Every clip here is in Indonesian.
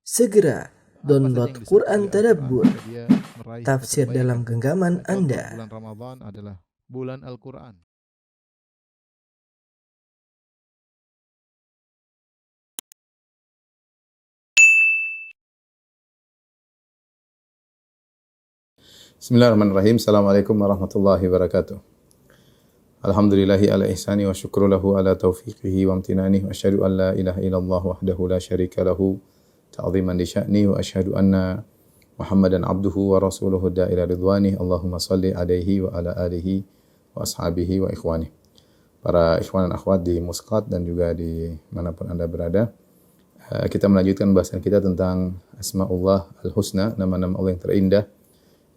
Segera download Quran Tadabbur, dia meraih tafsir kebaikan. dalam genggaman Contoh Anda. bulan Ramadan adalah bulan Al-Quran. Bismillahirrahmanirrahim. Assalamualaikum warahmatullahi wabarakatuh. Alhamdulillahi ala ihsani wa syukru lahu ala taufiqihi wa amtinani wa asyhadu an la ilaha illallah wahdahu la syarika lahu ta'ziman li sya'ni wa asyhadu anna Muhammadan abduhu wa rasuluhu da'ila ridwani. Allahumma salli alaihi wa ala alihi wa ashabihi wa ikhwani. Para ikhwan dan akhwat di Muscat dan juga di manapun Anda berada, kita melanjutkan bahasan kita tentang Asma'ullah Al-Husna, nama-nama Allah yang terindah,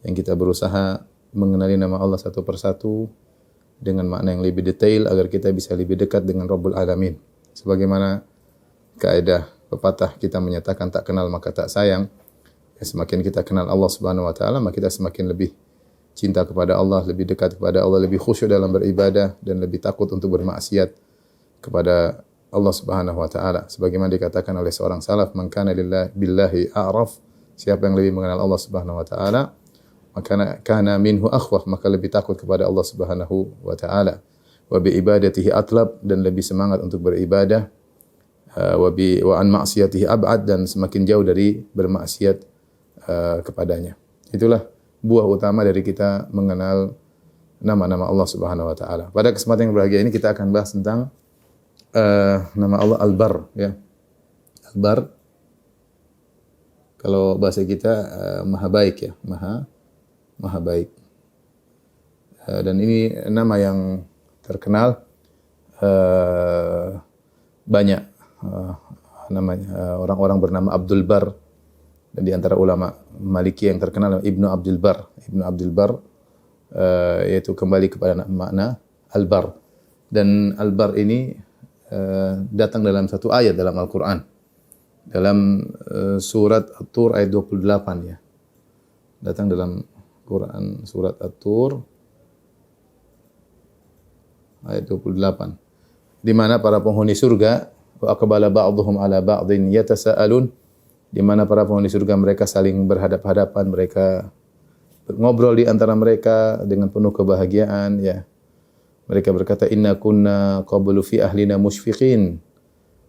yang kita berusaha mengenali nama Allah satu persatu dengan makna yang lebih detail agar kita bisa lebih dekat dengan Rabbul Alamin. Sebagaimana kaidah pepatah kita menyatakan tak kenal maka tak sayang. Ya, semakin kita kenal Allah Subhanahu wa taala, maka kita semakin lebih cinta kepada Allah, lebih dekat kepada Allah, lebih khusyuk dalam beribadah dan lebih takut untuk bermaksiat kepada Allah Subhanahu wa taala. Sebagaimana dikatakan oleh seorang salaf, man kana billahi a'raf, siapa yang lebih mengenal Allah Subhanahu wa taala, maka kana minhu akhwaf, maka lebih takut kepada Allah Subhanahu wa taala. Wa bi ibadatihi atlab, dan lebih semangat untuk beribadah. Wa an ma'siyatihi ab'ad, dan semakin jauh dari bermaksiat kepadanya. Itulah buah utama dari kita mengenal nama-nama Allah Subhanahu wa taala. Pada kesempatan yang berbahagia ini kita akan bahas tentang nama Allah Al-Barr, ya. Al-Barr kalau bahasa kita maha baik, ya, maha baik. Dan ini nama yang terkenal, banyak namanya orang-orang bernama Abdul Barr, dan di antara ulama Maliki yang terkenal Ibnu Abdul Barr. Ibnu Abdul Barr yaitu kembali kepada makna Al-Barr. Dan Al-Barr ini datang dalam satu ayat dalam Al-Qur'an. Dalam surat At-Tur ayat 28, ya. Datang dalam Quran surat At-Tur ayat 28, di mana para penghuni surga, wa aqbala ba'dhum 'ala ba'dhin yatasaalun, di mana para penghuni surga mereka saling berhadap-hadapan, mereka ngobrol di antara mereka dengan penuh kebahagiaan, ya. Mereka berkata, inna kunna qablu fi ahlina musyfiqin,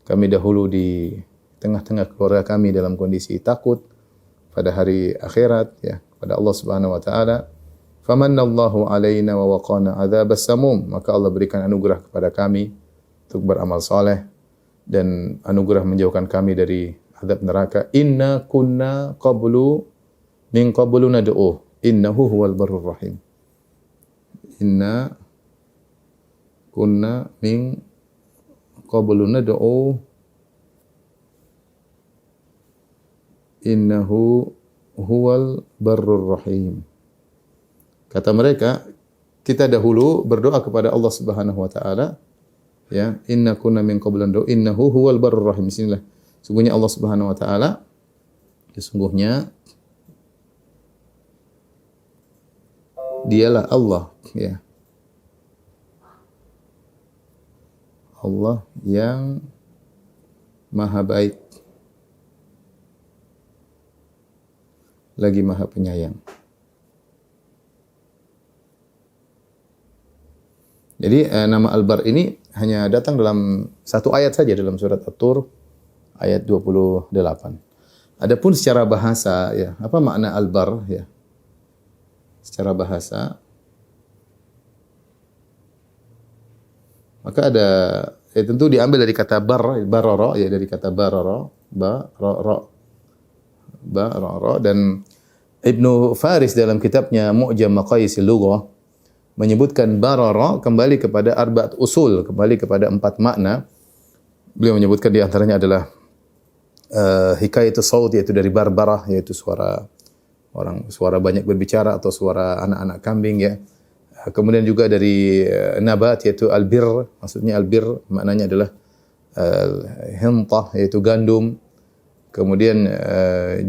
kami dahulu di tengah-tengah keluarga kami dalam kondisi takut pada hari akhirat, ya, pada Allah Subhanahu wa taala. Famannallahu alaina wa waqana adzabas samum, maka Allah berikan anugerah kepada kami untuk beramal saleh dan anugerah menjauhkan kami dari azab neraka. Inna kunna qablu min qablu nad'u innahu huwal barrur rahim. Inna kunna min qablu nad'u innahu huwal barrur rahim. Kata mereka, kita dahulu berdoa kepada Allah Subhanahu wa taala, ya, inna kunna min qablu nad'u innahu huwal barrur rahim. Bismillah. Sungguhnya Allah Subhanahu wa taala, sesungguhnya dialah Allah, ya. Allah yang maha baik lagi maha penyayang. Jadi nama Al-Barr ini hanya datang dalam satu ayat saja dalam surat At-Tur ayat 28. Adapun secara bahasa, ya, apa makna Al-Barr, ya? Secara bahasa, maka ada, ya, tentu diambil dari kata barara, ya, dari kata barara, dan Ibnu Faris dalam kitabnya Mu'jam Maqayisil Lughah menyebutkan barara kembali kepada arba'at usul, kembali kepada 4 makna. Beliau menyebutkan di antaranya adalah hikayatus saut, yaitu dari barbarah, yaitu suara banyak berbicara atau suara anak-anak kambing, ya. Kemudian juga dari nabat, yaitu albir, maksudnya albir maknanya adalah hintah, yaitu gandum. Kemudian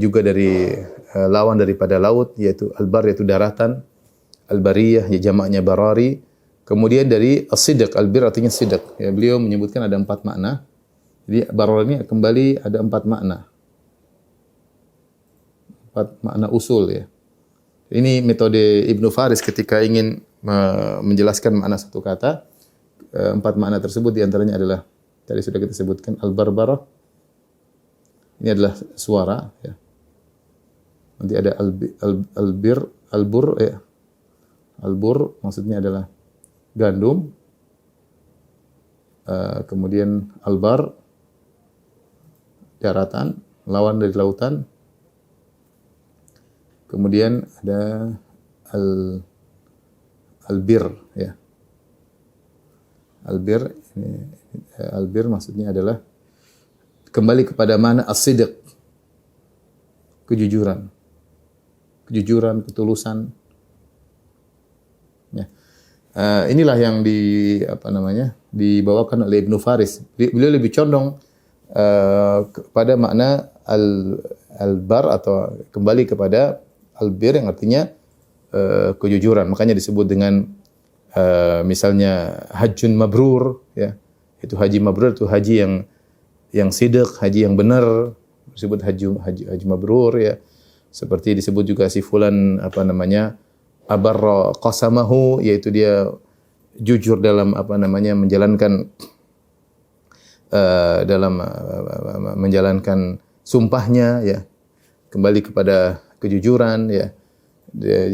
juga dari lawan daripada laut, yaitu albar, yaitu daratan. Al-bariyah, ya, jamaknya barari. Kemudian dari as-sidq, albir artinya sidq. Ya, beliau menyebutkan ada 4 makna. Jadi barar ini kembali ada 4 makna. empat makna usul ya. Ini metode Ibnu Faris ketika ingin menjelaskan makna satu kata. Empat makna tersebut diantaranya adalah tadi sudah kita sebutkan al-barbarah. Ini adalah suara ya. Nanti ada albir, albur ya. Albur maksudnya adalah gandum. Kemudian albar daratan, lawan dari lautan. Kemudian ada albir ya. Albir ini albir maksudnya adalah kembali kepada mana as-sidq. Kejujuran. Kejujuran, ketulusan. Ya. Inilah yang dibawakan oleh Ibnu Faris. Beliau lebih condong kepada makna al-bar atau kembali kepada albir yang artinya kejujuran. Makanya disebut dengan misalnya hajjun mabrur ya. Itu haji mabrur itu haji yang sidq, haji yang benar, disebut haji mabrur ya. Seperti disebut juga si fulan abarra qasamahu, yaitu dia jujur dalam menjalankan menjalankan sumpahnya ya. Kembali kepada kejujuran ya.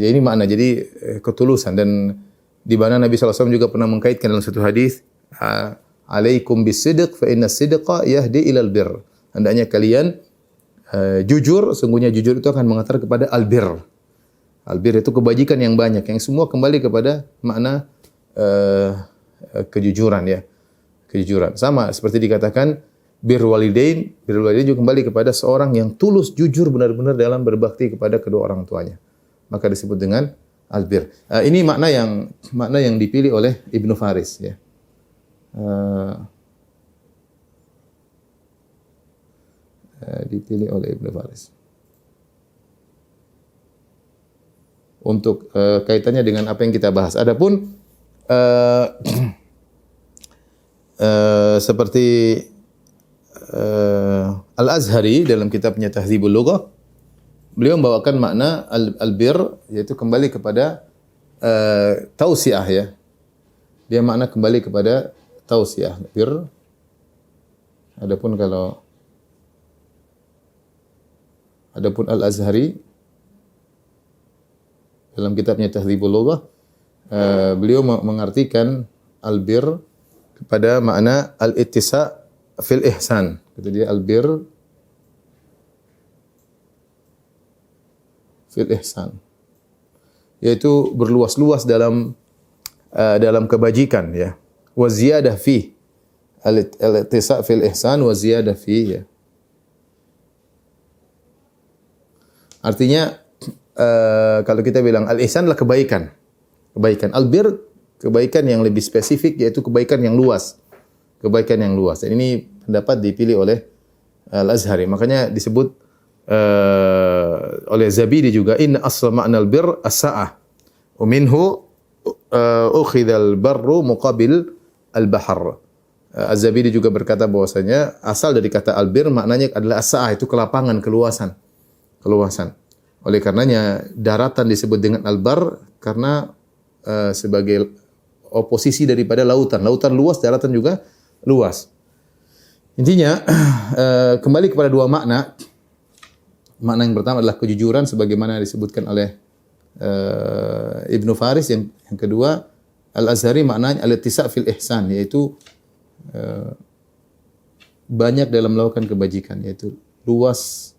Ini makna jadi ketulusan, dan di mana Nabi SAW juga pernah mengkaitkan dalam satu hadis, alaikum bisidq fa inna sidqa yahdi ilal bir. Hendaknya kalian jujur, sungguhnya jujur itu akan mengantar kepada albir. Albir itu kebajikan yang banyak, yang semua kembali kepada makna kejujuran ya. Kejujuran. Sama seperti dikatakan birrul walidain juga kembali kepada seorang yang tulus, jujur benar-benar dalam berbakti kepada kedua orang tuanya. Maka disebut dengan albir. Ini makna yang dipilih oleh Ibnu Faris ya. Dipilih oleh Ibnu Faris. Untuk kaitannya dengan apa yang kita bahas. Adapun seperti Al-Azhari dalam kitabnya Tahdzibul Lughah, beliau membawakan makna albir, yaitu kembali kepada tausiah ya. Dia makna kembali kepada tausiah, bir. Adapun Al-Azhari dalam kitabnya Tahdzibul Lughah, beliau mengartikan albir kepada makna al-ittisa' fil ihsan. Kata dia albir fil ihsan, yaitu berluas-luas dalam kebajikan ya. Wa ziyadah fi al-ittisa' fil ihsan wa ziyadah fi ya. Artinya kalau kita bilang al-ihsan adalah kebaikan. Albir kebaikan yang lebih spesifik, yaitu kebaikan yang luas. Kebaikan yang luas. Dan ini pendapat dipilih oleh Al-Azhari. Makanya disebut oleh Zabidi juga, inna asla ma'nal bir as-sa'ah. Wa minhu ukhidhal barru muqabil al-bahar. Az-Zabidi juga berkata bahwasanya asal dari kata albir maknanya adalah as-sa'ah, itu kelapangan, keluasan. Oleh karenanya daratan disebut dengan al-bar karena sebagai oposisi daripada lautan. Lautan luas, daratan juga luas. Intinya kembali kepada dua makna. Makna yang pertama adalah kejujuran sebagaimana disebutkan oleh Ibnu Faris. Yang kedua Al-Azhari maknanya al-ittisa' fil ihsan, yaitu banyak dalam melakukan kebajikan, yaitu luas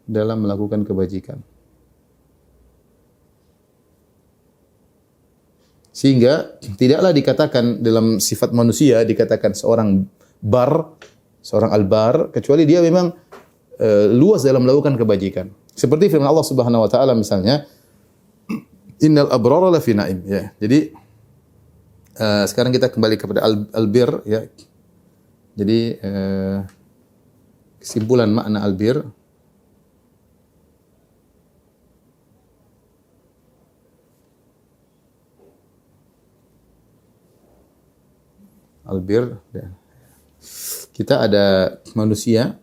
dalam melakukan kebajikan. Sehingga tidaklah dikatakan dalam sifat manusia dikatakan seorang albar, kecuali dia memang luas dalam melakukan kebajikan. Seperti firman Allah Subhanahu wa taala misalnya, innal abrara lafi na'im ya. Jadi sekarang kita kembali kepada albir ya. Jadi kesimpulan makna albir, kita ada manusia,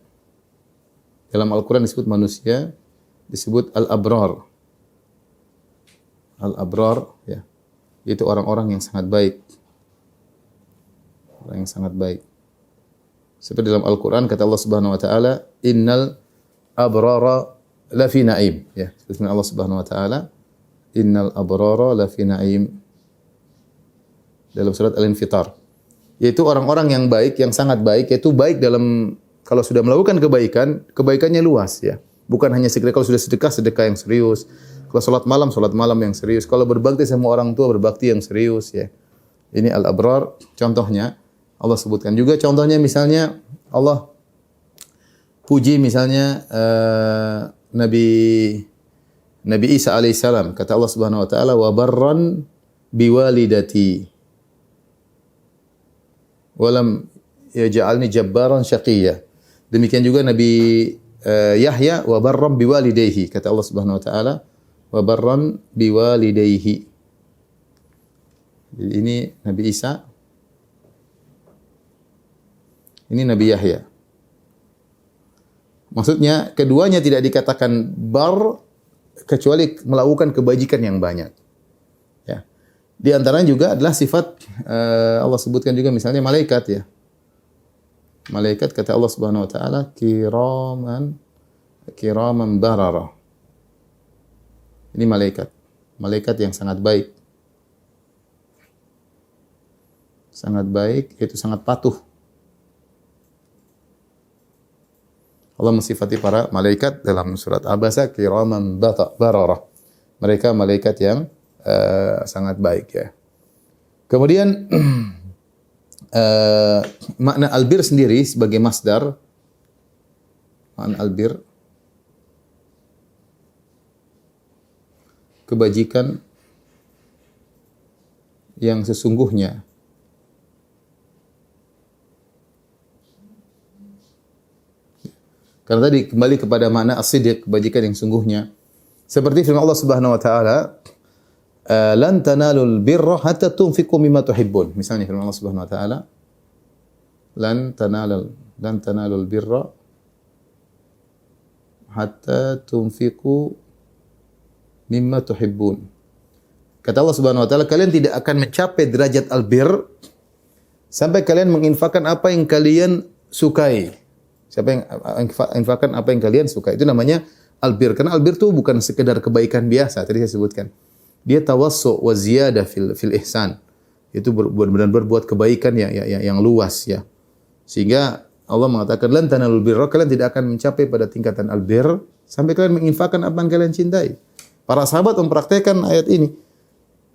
dalam Al-Quran disebut manusia, disebut al-abrar. Al-abrar ya. Itu orang-orang yang sangat baik. Orang yang sangat baik. Seperti dalam Al-Qur'an kata Allah Subhanahu wa taala, "Innal abrara lafi na'im." Ya, seperti Allah Subhanahu wa taala, "Innal abrara lafi na'im." Dalam surat Al-Infitar. Yaitu orang-orang yang baik, yang sangat baik, yaitu baik dalam kalau sudah melakukan kebaikan, kebaikannya luas ya. Bukan hanya sekedar kalau sudah sedekah, sedekah yang serius. Kalau salat malam yang serius. Kalau berbakti sama orang tua, berbakti yang serius ya. Ini al-abrar contohnya Allah sebutkan. Juga contohnya misalnya Allah puji misalnya Nabi Isa alaihissalam. Kata Allah Subhanahu wa taala, "Wa barran biwalidati. Walam yaj'alni jabbaran syaqiyya." Demikian juga Nabi Yahya, "Wa barran biwalidayhi." Kata Allah Subhanahu wa taala, "Wa barran biwalidayhi." Jadi ini Nabi Isa. Ini Nabi Yahya. Maksudnya keduanya tidak dikatakan bar kecuali melakukan kebajikan yang banyak. Ya. Di antaranya juga adalah sifat Allah sebutkan juga misalnya malaikat ya. Malaikat kata Allah Subhanahu wa taala kiraman barara. Ini malaikat. Malaikat yang sangat baik. Sangat baik, yaitu sangat patuh. Allah mensifati para malaikat dalam surat Abasa kiraman barara. Mereka malaikat yang sangat baik ya. Kemudian makna albir sendiri sebagai masdar, makna albir kebajikan yang sesungguhnya. Karena tadi kembali kepada makna as-sidq, kebajikan yang sungguhnya. Seperti firman Allah Subhanahu wa taala, "Lan tanalul birra hatta tunfiqu mimma tuhibbun." Misalnya firman Allah Subhanahu wa taala, "Lan tanalul birra hatta tunfiqu mimma tuhibbun." Kata Allah Subhanahu wa taala, kalian tidak akan mencapai derajat albir sampai kalian menginfakkan apa yang kalian sukai. Siapa yang infakkan apa yang kalian suka. Itu namanya albir. Karena albir itu bukan sekedar kebaikan biasa. Tadi saya sebutkan. Dia tawassu wa ziyadah fil ihsan. Itu benar-benar berbuat kebaikan yang luas ya. Sehingga Allah mengatakan lan tanalul birra, kalian tidak akan mencapai pada tingkatan albir sampai kalian menginfakkan apa yang kalian cintai. Para sahabat mempraktikkan ayat ini.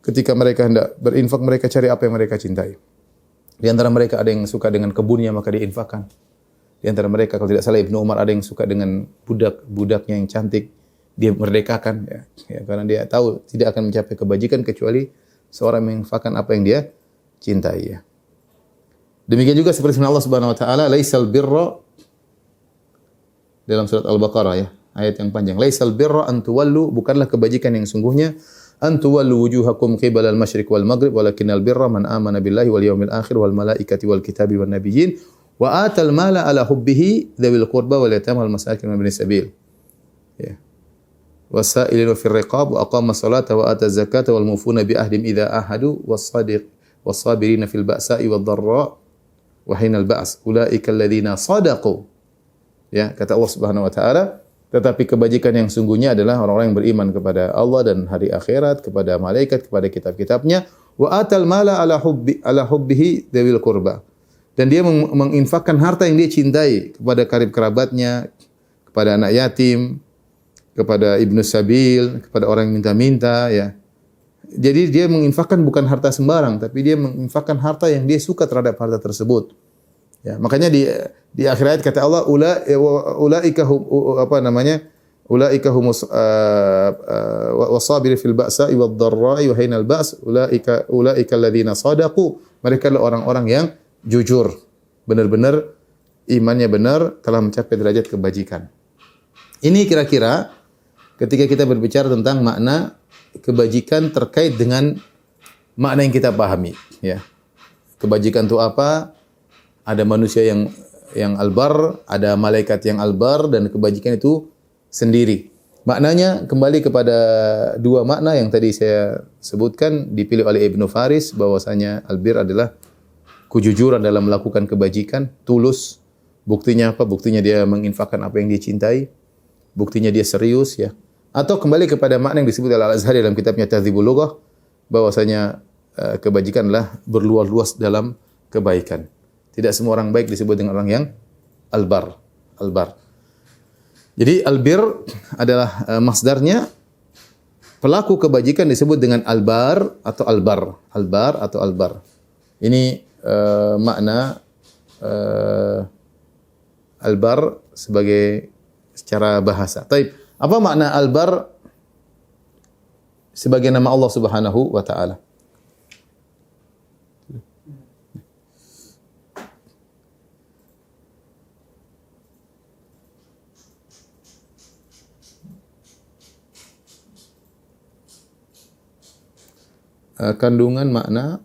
Ketika mereka hendak berinfak, mereka cari apa yang mereka cintai. Di antara mereka ada yang suka dengan kebunnya, maka diinfakkan. Di antara mereka kalau tidak salah Ibnu Umar ada yang suka dengan budaknya yang cantik, dia merdekakan ya, karena dia tahu tidak akan mencapai kebajikan kecuali seorang menginfakkan apa yang dia cintai ya. Demikian juga seperti firman Allah Subhanahu wa taala, "Laisal birra" dalam surat Al-Baqarah ya, ayat yang panjang. "Laisal birra an tuwallu", bukanlah kebajikan yang sungguhnya an tuwallu wujuhakum qibala al-masyriq wal maghrib walakinnal birra man amana billahi wal yawmil akhir wal malaikati wal kitabi wan nabiyyin wa atal mala ala hubbihi dzawil qurba wal yatama wal masakin wal ibnis sabil. Ya. Wasailin wa fir riqab wa aqama salata wa ata zakata wal mufuna bi ahdim idza ahadu was-sabirina fil ba'sa'i wad dharra wa hinal ba's. Ulaika alladziina shadaqu. Ya, kata Allah Subhanahu wa taala, tetapi kebajikan yang sungguhnya adalah orang-orang yang beriman kepada Allah dan hari akhirat, kepada malaikat, kepada kitab-kitabnya, wa atal mala ala hubbihi dzawil qurba. Dan dia menginfakkan harta yang dia cintai kepada karib kerabatnya, kepada anak yatim, kepada ibnu sabil, kepada orang yang minta-minta ya. Jadi dia menginfakkan bukan harta sembarang, tapi dia menginfakkan harta yang dia suka terhadap harta tersebut. Ya, makanya di akhir ayat kata Allah ulaika humus wasabiri fil ba'sa'i wad dharra'i wa hinal ba's ulaika alladziina shadaqu. Mereka adalah orang-orang yang jujur, benar-benar imannya benar, telah mencapai derajat kebajikan. Ini kira-kira ketika kita berbicara tentang makna kebajikan terkait dengan makna yang kita pahami, ya. Kebajikan itu apa? Ada manusia yang albar, ada malaikat yang albar, dan kebajikan itu sendiri. Maknanya kembali kepada dua makna yang tadi saya sebutkan, dipilih oleh Ibnu Faris bahwasanya albir adalah kejujuran dalam melakukan kebajikan, tulus. Buktinya apa? Buktinya dia menginfakkan apa yang dia cintai. Buktinya dia serius ya. Atau kembali kepada makna yang disebut oleh Al-Azhari dalam kitabnya Tahdzibul Lughah bahwasanya kebajikan adalah berluas-luas dalam kebaikan. Tidak semua orang baik disebut dengan orang yang albar. Albar. Jadi albir adalah masdarnya, pelaku kebajikan disebut dengan albar atau albar. Albar atau albar. Ini makna albar sebagai secara bahasa. Taib. Apa makna albar sebagai nama Allah Subhanahu wa taala? Kandungan makna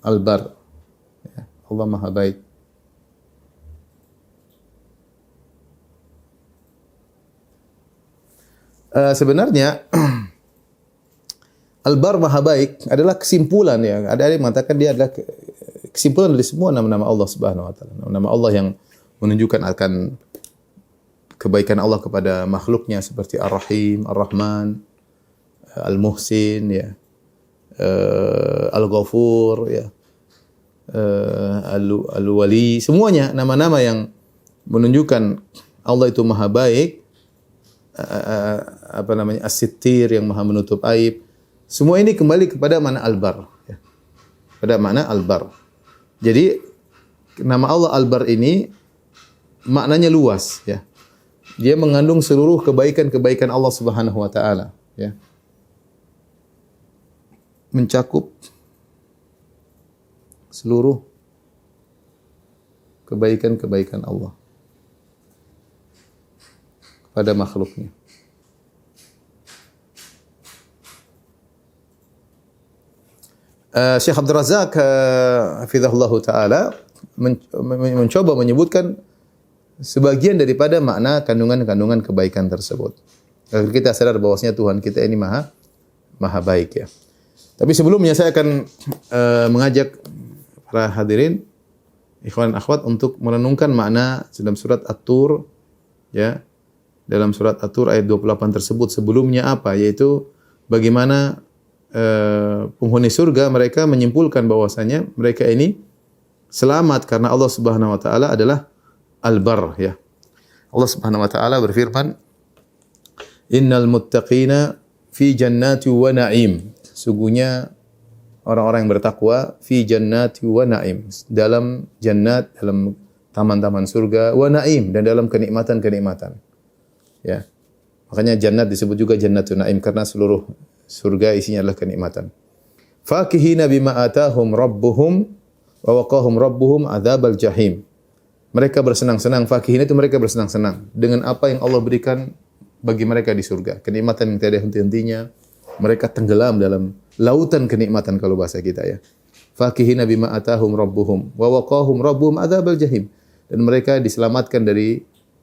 albar. Ya, Allah Maha Baik. Sebenarnya albar Maha Baik adalah kesimpulan ya. Ada yang mengatakan dia adalah kesimpulan dari semua nama-nama Allah Subhanahu wa taala. Nama Allah yang menunjukkan akan kebaikan Allah kepada makhluknya seperti Ar-Rahim, Ar-Rahman, Al-Muhsin ya. Al-Ghafur ya. Al-Wali, semuanya nama-nama yang menunjukkan Allah itu Maha Baik. As-Sittir yang Maha menutup aib. Semua ini kembali kepada makna albar ya. Pada makna albar. Jadi nama Allah Albar ini maknanya luas ya. Dia mengandung seluruh kebaikan-kebaikan Allah Subhanahu wa taala ya. Mencakup seluruh kebaikan-kebaikan Allah pada makhluknya. Syekh Abdul Razak hafizahullah taala mencoba menyebutkan sebagian daripada makna kandungan-kandungan kebaikan tersebut. Agar kita sadar bahwasanya Tuhan kita ini maha baik ya. Tapi sebelumnya saya akan mengajak para hadirin ikhwan dan akhwat untuk merenungkan makna dalam surat At-Tur ya. Dalam surat At-Tur ayat 28 tersebut sebelumnya apa? Yaitu bagaimana penghuni surga mereka menyimpulkan bahwasanya mereka ini selamat karena Allah Subhanahu wa taala adalah Al-Barr ya. Allah Subhanahu wa taala berfirman, "Innal muttaqina fi jannati wa na'im." Sungguhnya orang-orang yang bertakwa fi jannati wa na'im, dalam jannat, dalam taman-taman surga, wa na'im, dan dalam kenikmatan-kenikmatan. Ya. Makanya jannat disebut juga jannatun na'im karena seluruh surga isinya adalah kenikmatan. Fakihina bima atahum rabbuhum wa waqahum rabbuhum adzabal jahim. Mereka bersenang-senang, fakihin itu mereka bersenang-senang dengan apa yang Allah berikan bagi mereka di surga. Kenikmatan yang tiada henti-hentinya. Mereka tenggelam dalam lautan kenikmatan kalau bahasa kita ya. Fakihina bima atahum rabbuhum wa waqahum rabbuhum adzabal jahim. Dan mereka diselamatkan dari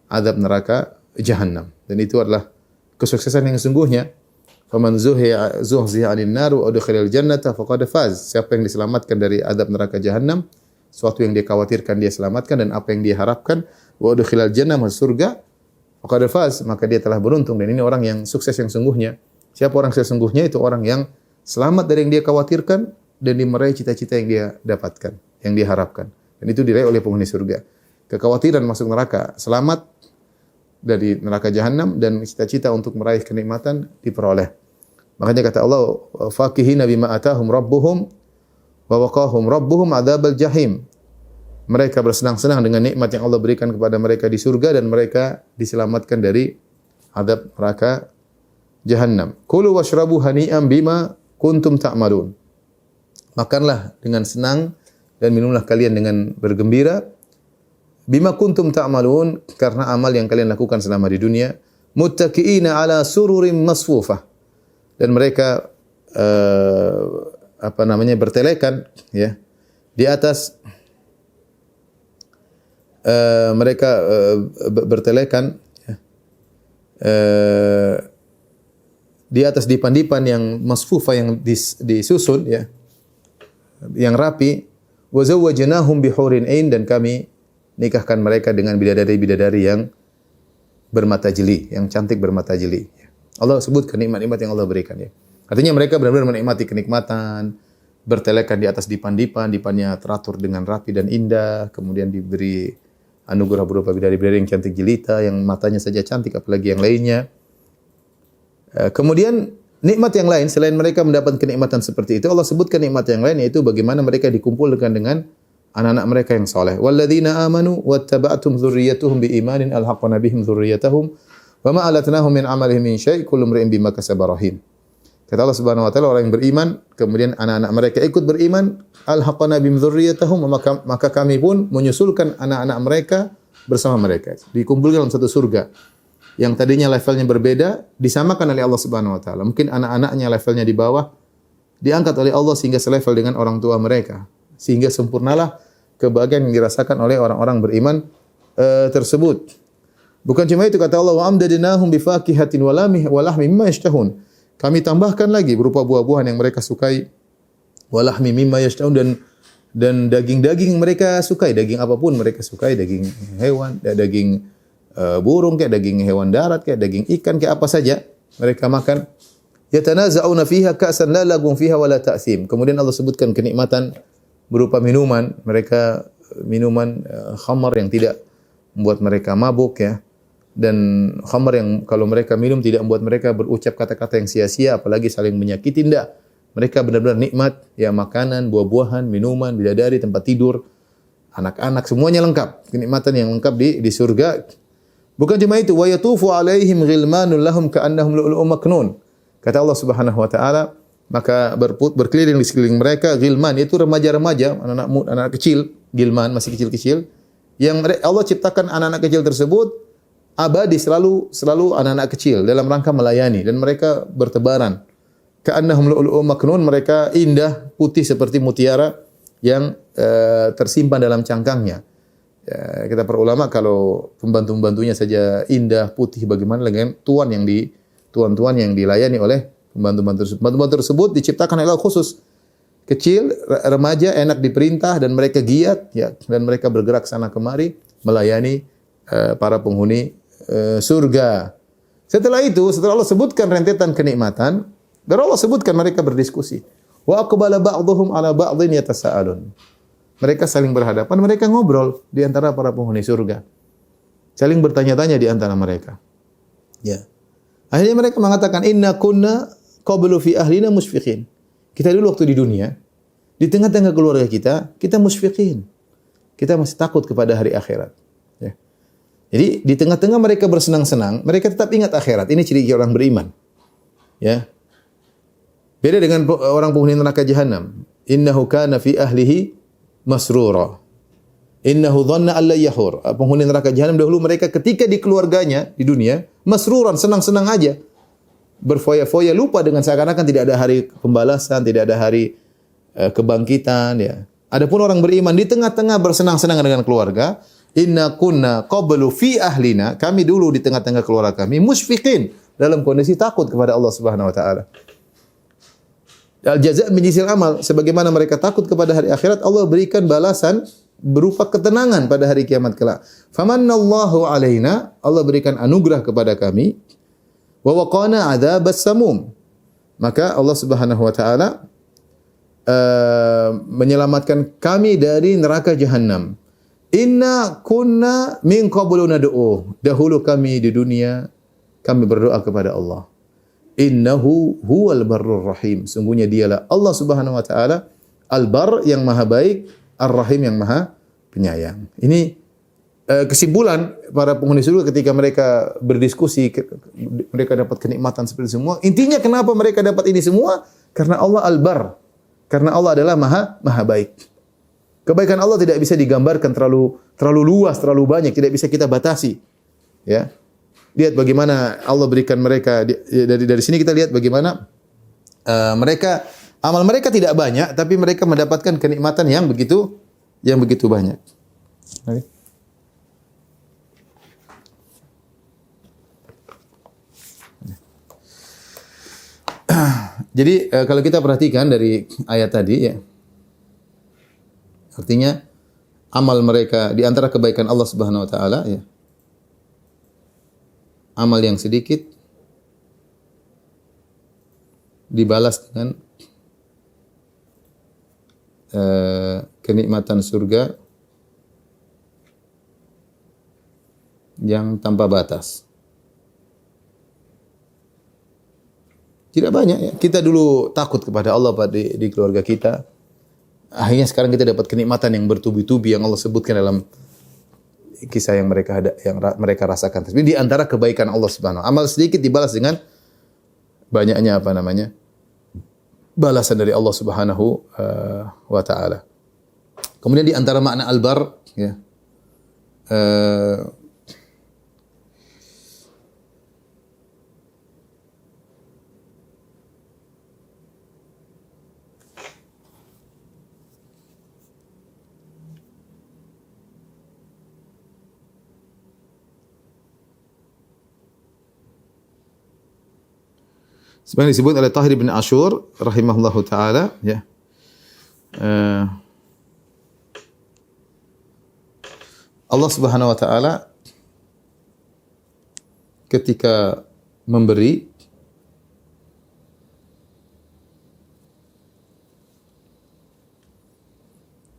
azab neraka Jahannam. Dan itu adalah kesuksesan yang sesungguhnya. Faman zuhziha 'anil nar wa udkhilal jannata faqad faz. Siapa yang diselamatkan dari azab neraka Jahannam, sesuatu yang dia khawatirkan dia selamatkan, dan apa yang dia harapkan, wa udkhilal jannah, masuk surga, faqad faz, maka dia telah beruntung. Dan ini orang yang sukses yang sungguhnya. Siapa orang sesungguhnya? Itu orang yang selamat dari yang dia khawatirkan dan meraih cita-cita yang dia dapatkan, yang dia harapkan. Dan itu diraih oleh penghuni surga. Kekhawatiran masuk neraka, selamat dari neraka Jahannam, dan cita-cita untuk meraih kenikmatan diperoleh. Makanya kata Allah, fakihina bima atahum rabbuhum wa waqahum rabbuhum adzabal jahim. Mereka bersenang-senang dengan nikmat yang Allah berikan kepada mereka di surga, dan mereka diselamatkan dari azab neraka Jahannam. Kulu washrabu hani'an bima kuntum ta'malun. Makanlah dengan senang dan minumlah kalian dengan bergembira. Bima kuntum ta'malun, karena amal yang kalian lakukan selama di dunia. Muttaqiina ala sururim masfufah. Dan mereka bertelekan ya di atas mereka bertelekan di atas dipan-dipan yang masfufa, yang disusun ya, yang rapi. Wa zawwajnahum bihurin ain, dan kami nikahkan mereka dengan bidadari-bidadari yang bermata jeli, yang cantik bermata jeli. Allah sebutkan nikmat-nikmat yang Allah berikan ya. Artinya mereka benar-benar menikmati kenikmatan, bertelekan di atas dipan-dipan, dipannya teratur dengan rapi dan indah, kemudian diberi anugerah berupa bidadari-bidadari yang cantik jelita, yang matanya saja cantik apalagi yang lainnya. Kemudian nikmat yang lain selain mereka mendapat kenikmatan seperti itu, Allah sebutkan nikmat yang lain, yaitu bagaimana mereka dikumpulkan dengan anak-anak mereka yang saleh. Walladzina amanu wattaba'tum dzurriyyatuhum biimanin alhaqna bihim dzurriyyatahum wama alatnahum min amalihim min syai' kullu imrin bima kasaba rahim. Kata Allah Subhanahu wa taala, orang yang beriman kemudian anak-anak mereka ikut beriman, alhaqna bihim dzurriyyatahum, maka kami pun menyusulkan anak-anak mereka bersama mereka, dikumpulkan dalam satu surga. Yang tadinya levelnya berbeda, disamakan oleh Allah Subhanahu wa taala. Mungkin anak-anaknya levelnya di bawah, diangkat oleh Allah sehingga selevel dengan orang tua mereka. Sehingga sempurnalah kebahagiaan yang dirasakan oleh orang-orang beriman tersebut. Bukan cuma itu, kata Allah, wa amdadnahum bifakihatin wa lahmi mimma yashtahun. Kami tambahkan lagi berupa buah-buahan yang mereka sukai, wa lahmi mimma yashtahun, dan daging-daging mereka sukai, daging apapun mereka sukai, daging hewan, daging burung, kayak daging hewan darat, kayak daging ikan, kayak apa saja mereka makan. Yatanaza'una fiha ka'san la lagun fiha wala ta'thim. Kemudian Allah sebutkan kenikmatan berupa minuman, mereka minuman khamar yang tidak membuat mereka mabuk ya. Dan khamar yang kalau mereka minum tidak membuat mereka berucap kata-kata yang sia-sia, apalagi saling menyakiti, tidak. Mereka benar-benar nikmat ya, makanan, buah-buahan, minuman, bidadari, tempat tidur, anak-anak, semuanya lengkap. Kenikmatan yang lengkap di surga. Bukan cuma itu, wa yatufu alaihim ghilmanun lahum ka'annahum lu'lu'un maknun. Kata Allah Subhanahu wa taala, maka berkeliling di sekeliling mereka ghilman, itu remaja-remaja, anak-anak kecil, ghilman masih kecil-kecil, yang Allah ciptakan anak-anak kecil tersebut abadi, selalu anak-anak kecil dalam rangka melayani, dan mereka bertebaran. Ka'annahum lu'lu'un maknun, mereka indah, putih seperti mutiara yang tersimpan dalam cangkangnya. Ya, kita para ulama, kalau pembantu-pembantunya saja indah, putih, bagaimana dengan tuan-tuan yang dilayani oleh pembantu-pembantu tersebut. Pembantu-pembantu tersebut diciptakan oleh Allah khusus, kecil, remaja, enak diperintah, dan mereka giat ya, dan mereka bergerak sana kemari melayani para penghuni surga. Setelah itu, setelah Allah sebutkan rentetan kenikmatan, baru Allah sebutkan mereka berdiskusi. Wa aqbala ba'dhum 'ala ba'dhin yatasaalun. Mereka saling berhadapan, mereka ngobrol di antara para penghuni surga. Saling bertanya-tanya di antara mereka. Ya. Akhirnya mereka mengatakan, inna kunna qablu fi ahlina musfiqin. Kita dulu waktu di dunia, di tengah-tengah keluarga kita musfiqin. Kita masih takut kepada hari akhirat. Ya. Jadi di tengah-tengah mereka bersenang-senang, mereka tetap ingat akhirat. Ini ciri orang beriman. Ya. Beda dengan orang penghuni neraka jahanam. Innahu kana fi ahlihi masrura. Innahu dhanna alla yahur. Penghuni neraka jahanam dahulu mereka ketika di keluarganya di dunia masruran, senang-senang aja. Berfoya-foya, lupa dengan seakan-akan tidak ada hari pembalasan, tidak ada hari kebangkitan ya. Adapun orang beriman di tengah-tengah bersenang-senang dengan keluarga, inna kunna qablu fi ahlina, kami dulu di tengah-tengah keluarga kami musfiqin, dalam kondisi takut kepada Allah Subhanahu wa taala. Al-jaza' min jinsil amal, sebagaimana mereka takut kepada hari akhirat, Allah berikan balasan berupa ketenangan pada hari kiamat kelak. Famannallahu alaina, Allah berikan anugerah kepada kami, wa waqana adzabas samum. Maka Allah Subhanahu wa taala menyelamatkan kami dari neraka jahanam. Inna kunna min qablu nad'u. Dahulu kami di dunia kami berdoa kepada Allah. Innahu huwal barrur rahim. Sungguhnya dialah Allah Subhanahu wa taala Al-Barr yang maha baik, Ar-Rahim yang maha penyayang. Ini kesimpulan para penghuni surga ketika mereka berdiskusi, mereka dapat kenikmatan seperti semua. Intinya kenapa mereka dapat ini semua? Karena Allah Al-Barr. Karena Allah adalah maha baik. Kebaikan Allah tidak bisa digambarkan terlalu luas, terlalu banyak, tidak bisa kita batasi. Ya. Lihat bagaimana Allah berikan mereka dari sini kita lihat bagaimana amal mereka tidak banyak tapi mereka mendapatkan kenikmatan yang begitu banyak. Jadi kalau kita perhatikan dari ayat tadi ya, artinya amal mereka di antara kebaikan Allah Subhanahu wa taala ya. Amal yang sedikit dibalas dengan kenikmatan surga yang tanpa batas. Tidak banyak ya. Kita dulu takut kepada Allah di keluarga kita. Akhirnya sekarang kita dapat kenikmatan yang bertubi-tubi yang Allah sebutkan dalam kisah yang mereka rasakan. Tapi di antara kebaikan Allah Subhanahu, amal sedikit dibalas dengan banyaknya balasan dari Allah Subhanahu wa taala. Kemudian di antara makna al-bar ya. Sebenarnya disebut oleh Tahir bin Ashur rahimahullahu taala ya. Allah Subhanahu wa taala ketika memberi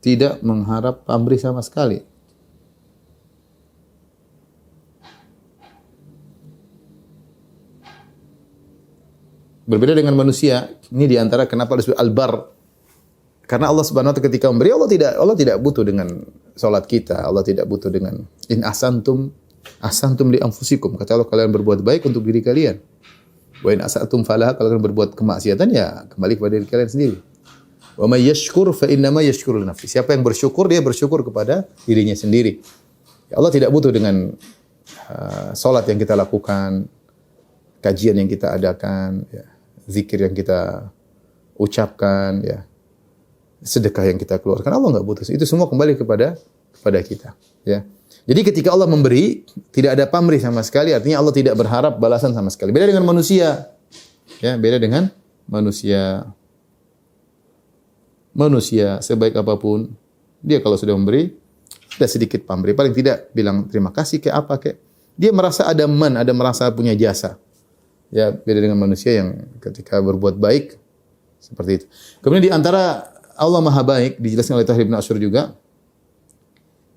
tidak mengharap pamrih sama sekali. Berbeda dengan manusia, ini diantara kenapa disebut al-bar. Karena Allah Subhanahu wa taala ketika memberi, Allah tidak butuh dengan salat kita, Allah tidak butuh dengan in ahsantum li anfusikum. Kata Allah, kalian berbuat baik untuk diri kalian. Wa in asatum falaha, kalau kalian berbuat kemaksiatan ya kembali kepada diri kalian sendiri. Wa may yashkur fa innama yashkuru li nafsi. Siapa yang bersyukur, dia bersyukur kepada dirinya sendiri. Ya, Allah tidak butuh dengan salat yang kita lakukan, kajian yang kita adakan, ya, zikir yang kita ucapkan, ya, sedekah yang kita keluarkan. Allah enggak butuh. Itu semua kembali kepada kita, ya. Jadi ketika Allah memberi, tidak ada pamrih sama sekali, artinya Allah tidak berharap balasan sama sekali. Beda dengan manusia. Ya, beda dengan manusia. Manusia sebaik apapun, dia kalau sudah memberi, ada sedikit pamrih. Paling tidak bilang terima kasih kayak apa kayak. Dia merasa ada merasa punya jasa. Ya, beda dengan manusia yang ketika berbuat baik seperti itu. Kemudian di antara Allah Maha Baik dijelaskan oleh Tahir bin Ashur juga,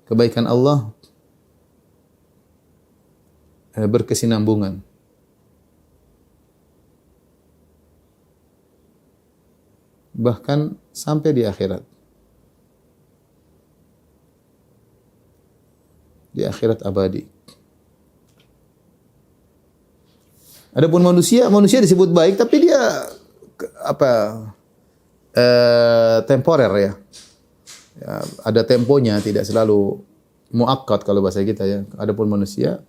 kebaikan Allah berkesinambungan. Bahkan sampai di akhirat. Di akhirat abadi. Adapun manusia disebut baik tapi dia temporer ya. Ya, ada temponya, tidak selalu muakkad kalau bahasa kita ya. Adapun manusia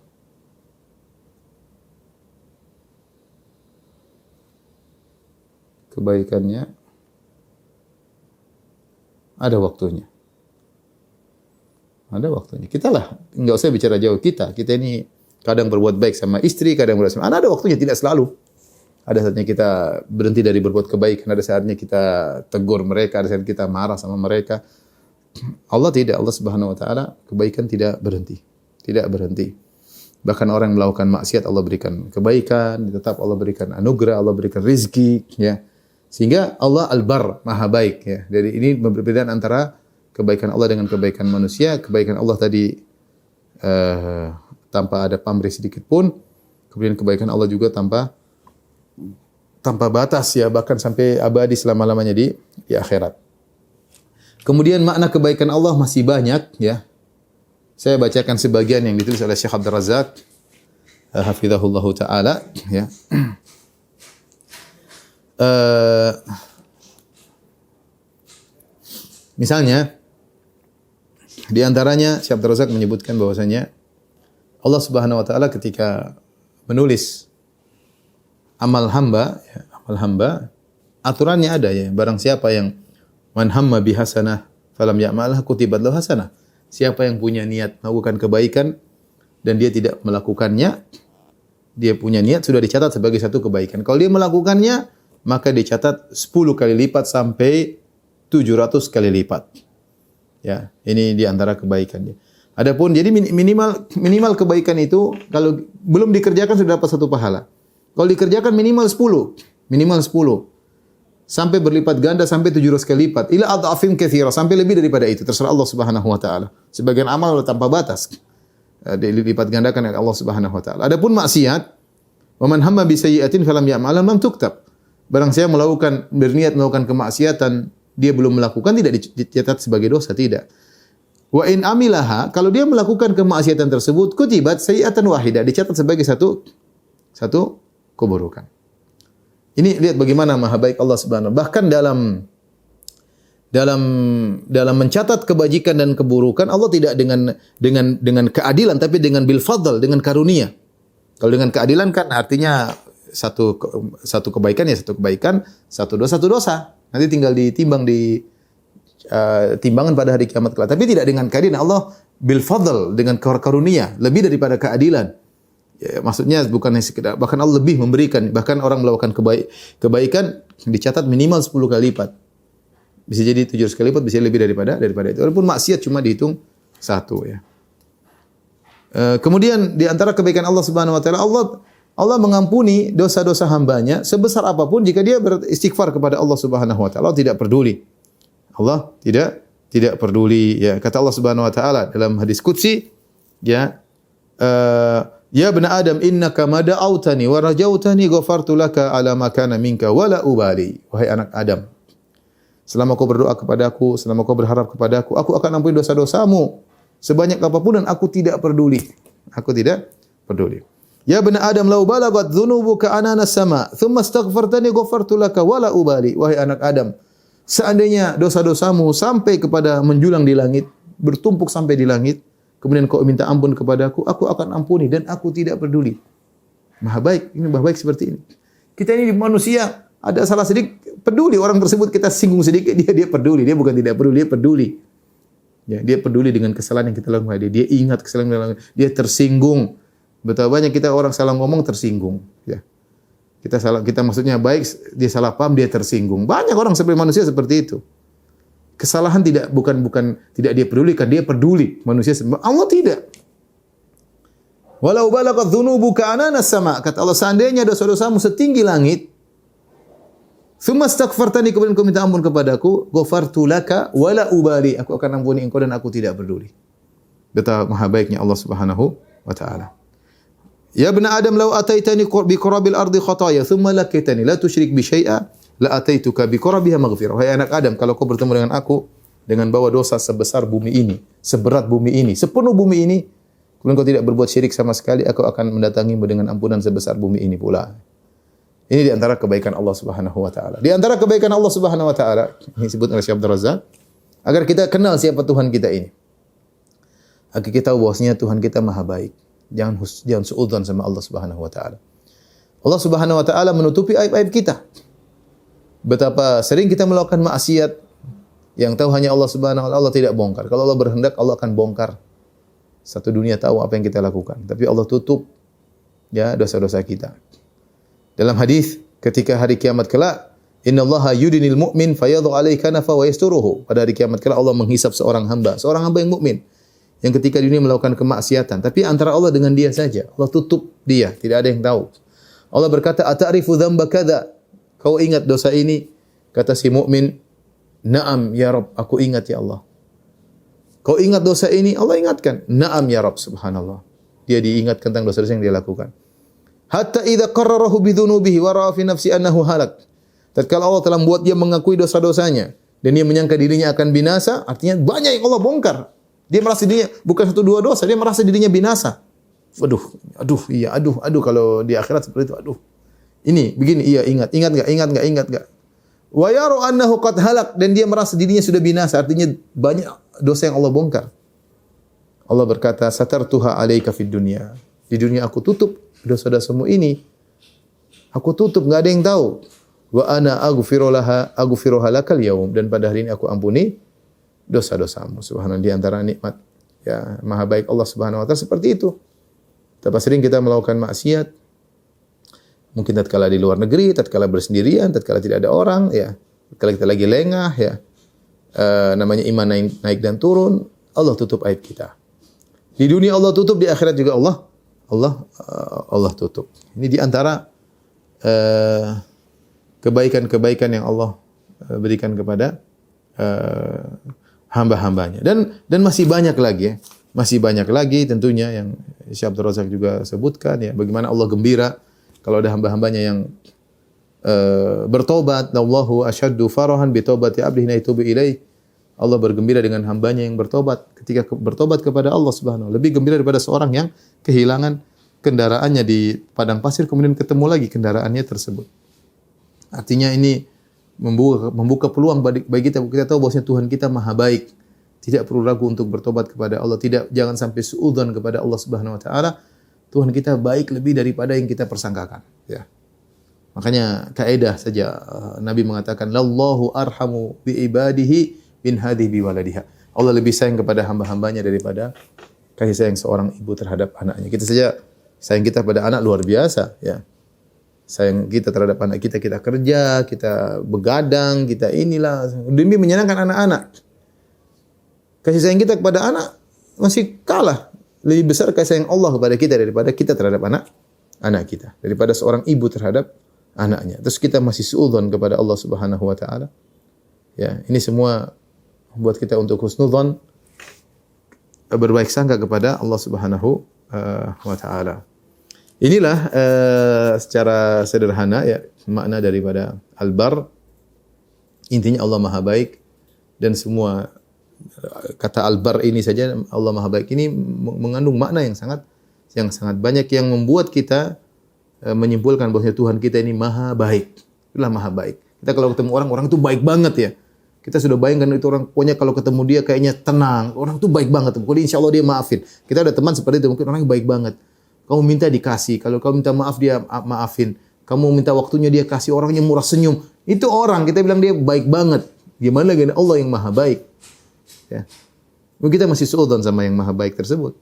kebaikannya ada waktunya. Ada waktunya. Kita lah, enggak usah bicara jauh kita. Kita ini kadang berbuat baik sama istri, kadang berbuat sama anak, ada waktunya, tidak selalu. Ada saatnya kita berhenti dari berbuat kebaikan, ada saatnya kita tegur mereka, ada saatnya kita marah sama mereka. Allah tidak, Allah Subhanahu wa taala kebaikan tidak berhenti. Tidak berhenti. Bahkan orang yang melakukan maksiat Allah berikan kebaikan, tetap Allah berikan anugerah, Allah berikan rizki, ya. Sehingga Allah Al-Bar, Maha Baik, ya. Jadi ini perbedaan antara kebaikan Allah dengan kebaikan manusia. Kebaikan Allah tadi tanpa ada pamrih sedikit pun, kemudian kebaikan Allah juga tanpa batas ya, bahkan sampai abadi selama-lamanya di akhirat. Kemudian makna kebaikan Allah masih banyak ya. Saya bacakan sebagian yang ditulis oleh Syekh Abdul Razak hafizahullahu taala ya. Misalnya di antaranya Syekh Abdul Razak menyebutkan bahwasanya Allah Subhanahu wa taala ketika menulis amal hamba, aturannya ada ya. Barang siapa yang man hamma bi hasanah falam ya'malha kutibat lahu hasanah. Siapa yang punya niat melakukan kebaikan dan dia tidak melakukannya, dia punya niat sudah dicatat sebagai satu kebaikan. Kalau dia melakukannya, maka dicatat 10 kali lipat sampai 700 kali lipat. Ya, ini di antara kebaikannya. Adapun jadi minimal kebaikan itu kalau belum dikerjakan sudah dapat 1 pahala. Kalau dikerjakan minimal 10, sampai berlipat ganda sampai 700 kali lipat. Ila adhafin katsira, sampai lebih daripada itu, terserah Allah Subhanahu wa taala. Sebagian amal tanpa batas. Dilipat gandakan oleh Allah Subhanahu wa taala. Adapun maksiat, wa man hamma bi sayyi'atin falam ya'malha lam tuktab. Barang siapa berniat melakukan kemaksiatan, dia belum melakukan, tidak dicatat sebagai dosa, tidak. Wa in amilaha, kalau dia melakukan kemaksiatan tersebut, kutibat sayyi'atan wahidah, dicatat sebagai satu keburukan. Ini lihat bagaimana maha baik Allah Subhanahu. Bahkan dalam mencatat kebajikan dan keburukan, Allah tidak dengan keadilan, tapi dengan bil fadl, dengan karunia. Kalau dengan keadilan kan artinya satu kebaikan ya satu kebaikan, satu dosa. Nanti tinggal ditimbang di timbangan pada hari kiamat kelak. Tapi tidak dengan keadilan. Allah bil fadl, dengan karunia, lebih daripada keadilan. Ya, maksudnya bukan hanya sekedar, bahkan Allah lebih memberikan. Bahkan orang melakukan kebaikan dicatat minimal 10 kali lipat. Bisa jadi 700 kali lipat, bisa lebih daripada itu. Walaupun maksiat cuma dihitung 1 ya. Kemudian di antara kebaikan Allah Subhanahu wa taala, Allah mengampuni dosa-dosa hambanya sebesar apapun jika dia beristighfar kepada Allah Subhanahu wa taala. Allah tidak peduli. Allah tidak peduli ya. Kata Allah Subhanahu wa taala dalam hadis qudsi ya, ya bani Adam innaka ma da'autani wa rajautani ghafartu laka ala ma kana minka wala ubali. Wahai anak Adam, selama kau berdoa kepadaku, selama kau berharap kepadaku, aku akan ampuni dosa-dosamu sebanyak apapun dan aku tidak peduli. Aku tidak peduli. Ya bani Adam law balagat dhunubuka anana sama, thumma astaghfartani ghafartu laka wala ubali. Wahai anak Adam, seandainya dosa-dosamu sampai kepada menjulang di langit, bertumpuk sampai di langit, kemudian kau minta ampun kepadaku, aku akan ampuni dan aku tidak peduli. Maha baik, ini maha baik seperti ini. Kita ini manusia, ada salah sedikit peduli, orang tersebut kita singgung sedikit, dia peduli, dia bukan tidak peduli, dia peduli. Ya, dia peduli dengan kesalahan yang kita lakukan. Dia ingat kesalahan yang kita lakukan. Dia tersinggung. Betapa banyak kita orang salah ngomong tersinggung. Ya, kita maksudnya baik, dia salah paham, dia tersinggung. Banyak orang seperti manusia seperti itu. Kesalahan bukan tidak dia pedulikan, dia peduli. Manusia Allah tidak. Walau balagat dzunubuka anana sama, kata Allah, seandainya dosa-dosamu setinggi langit, tsumma astaghfartani, kemudian kau minta ampun kepadaku, ghafartu laka wala ubali, aku akan ampuni engkau dan aku tidak peduli. Betapa maha baiknya Allah Subhanahu wa taala. Ya bani Adam law ataitani bi qurabil ardi khataaya thumma laqitani la tusyrik bi syai'a la ataituka bi qurabiha maghfirah. Wahai anak Adam, kalau kau bertemu dengan aku dengan bawa dosa sebesar bumi ini, seberat bumi ini, sepenuh bumi ini, kemudian kau tidak berbuat syirik sama sekali, aku akan mendatangimu dengan ampunan sebesar bumi ini pula. Ini di antara kebaikan Allah Subhanahu wa taala. Di antara kebaikan Allah Subhanahu wa taala, ini disebut oleh Syekh Abdul Razak, agar kita kenal siapa Tuhan kita ini. Agar kita tahu bahwasanya Tuhan kita Maha baik. Jangan suudzon sama Allah Subhanahu wa taala. Allah Subhanahu wa taala menutupi aib-aib kita. Betapa sering kita melakukan maksiat yang tahu hanya Allah Subhanahu wa taala, Allah tidak bongkar. Kalau Allah berkehendak, Allah akan bongkar. Satu dunia tahu apa yang kita lakukan, tapi Allah tutup ya dosa-dosa kita. Dalam hadis ketika hari kiamat kelak, innallaha yudinil mu'min fayadhu alaihi kanafa wa yasturuhu. Pada hari kiamat kelak Allah menghisap seorang hamba yang mukmin yang ketika di dunia melakukan kemaksiatan, tapi antara Allah dengan dia saja. Allah tutup dia, tidak ada yang tahu. Allah berkata, "Ata'rifu dzamba kadza?" Kau ingat dosa ini? Kata si mukmin, "Na'am ya Rabb, aku ingat ya Allah." Kau ingat dosa ini? Allah ingatkan. "Na'am ya Rabb," subhanallah. Dia diingatkan tentang dosa-dosa yang dia lakukan. Hatta idza qarrarahu bi dzunubihi wa ra'a fi nafsi annahu halak. Tatkala Allah telah membuat dia mengakui dosa-dosanya dan dia menyangka dirinya akan binasa, artinya banyak yang Allah bongkar. Dia merasa dirinya bukan 1-2 dosa, dia merasa dirinya binasa. Aduh, kalau di akhirat seperti itu, aduh. Ini begini, iya ingat enggak? Wa yaru annahu qad halak, dan dia merasa dirinya sudah binasa, artinya banyak dosa yang Allah bongkar. Allah berkata, "Satartuha 'alaika fid dunya." Di dunia aku tutup dosa-dosamu ini. Aku tutup, enggak ada yang tahu. Wa ana aghfiruha lakal yaum, dan pada hari ini aku ampuni dosa-dosamu. Subhanallah, di antara nikmat ya maha baik Allah Subhanahu wa taala seperti itu. Betapa sering kita melakukan maksiat Mungkin tatkala di luar negeri, tatkala bersendirian, tatkala tidak ada orang, ya. Tatkala kita lagi lengah, ya. Namanya iman naik dan turun, Allah tutup aib kita. Di dunia Allah tutup, di akhirat juga Allah tutup. Ini di antara kebaikan-kebaikan yang Allah berikan kepada hamba-hambanya. Dan masih banyak lagi ya. Masih banyak lagi tentunya yang Syekh Abdul Razak juga sebutkan ya, bagaimana Allah gembira kalau ada hamba-hambanya yang bertobat. Allahu asyaddu farahan bi taubati abdihi yatubu ilaih. Allah bergembira dengan hambanya yang bertobat ketika bertobat kepada Allah Subhanahu wa taala. Lebih gembira daripada seorang yang kehilangan kendaraannya di padang pasir kemudian ketemu lagi kendaraannya tersebut. Artinya ini membuka peluang bagi kita. Kita tahu bahwasanya Tuhan kita Maha baik. Tidak perlu ragu untuk bertobat kepada Allah. Jangan sampai suudzon kepada Allah Subhanahu wa taala. Tuhan kita baik lebih daripada yang kita persangkakan, ya. Makanya kaidah saja Nabi mengatakan lallahu arhamu bi ibadihi bin hadhihi bi waladiha. Allah lebih sayang kepada hamba-hambanya daripada kasih sayang seorang ibu terhadap anaknya. Kita saja sayang kita pada anak luar biasa, ya. Sayang kita terhadap anak kita kerja, kita begadang, kita inilah demi menyenangkan anak-anak. Kasih sayang kita kepada anak masih kalah. Lebih besar kasih sayang Allah kepada kita daripada kita terhadap anak kita. Daripada seorang ibu terhadap anaknya. Terus kita masih suudzon kepada Allah Subhanahu wa taala. Ya, ini semua membuat kita untuk husnudzon, berbaik sangka kepada Allah Subhanahu wa taala. Inilah secara sederhana ya makna daripada al-bar. Intinya Allah Maha baik dan semua kata al-bar ini saja Allah Maha baik ini mengandung makna yang sangat banyak yang membuat kita menyimpulkan bahwa Tuhan kita ini Maha baik. Itulah Maha baik. Kita kalau ketemu orang itu baik banget ya. Kita sudah bayangkan itu orang, pokoknya kalau ketemu dia kayaknya tenang. Orang itu baik banget. Pokoknya insya Allah dia maafin. Kita ada teman seperti itu, mungkin orang yang baik banget. Kamu minta dikasih. Kalau kamu minta maaf dia maafin. Kamu minta waktunya dia kasih. Orangnya murah senyum. Itu orang kita bilang dia baik banget. Gimana lagi Allah yang Maha baik. Ya. Mungkin kita masih suudzon sama yang Maha baik tersebut.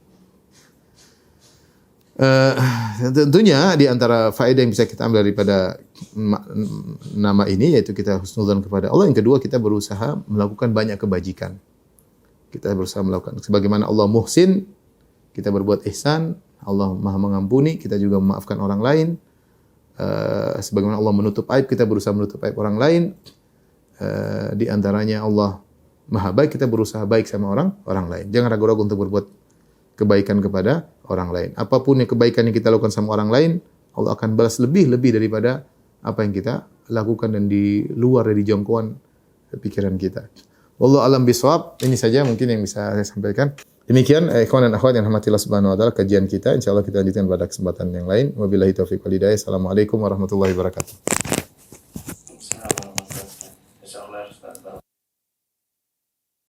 Tentunya di antara faedah yang bisa kita ambil daripada nama ini yaitu kita husnudzon kepada Allah. Yang kedua, kita berusaha melakukan banyak kebajikan. Kita berusaha melakukan sebagaimana Allah muhsin, kita berbuat ihsan, Allah Maha mengampuni, kita juga memaafkan orang lain. Sebagaimana Allah menutup aib, kita berusaha menutup aib orang lain. Di antaranya Allah Maha baik, kita berusaha baik sama orang lain. Jangan ragu-ragu untuk berbuat kebaikan kepada orang lain. Apapun yang kebaikan yang kita lakukan sama orang lain, Allah akan balas lebih daripada apa yang kita lakukan dan di luar dari jangkauan pikiran kita. Wallahu alam bisawab. Ini saja mungkin yang bisa saya sampaikan. Demikian ikhwan dan akhwat yang rahmatillah subhanahu wa taala kajian kita. Insyaallah kita lanjutkan pada kesempatan yang lain. Wabillahi taufiq wal hidayah. Assalamualaikum warahmatullahi wabarakatuh.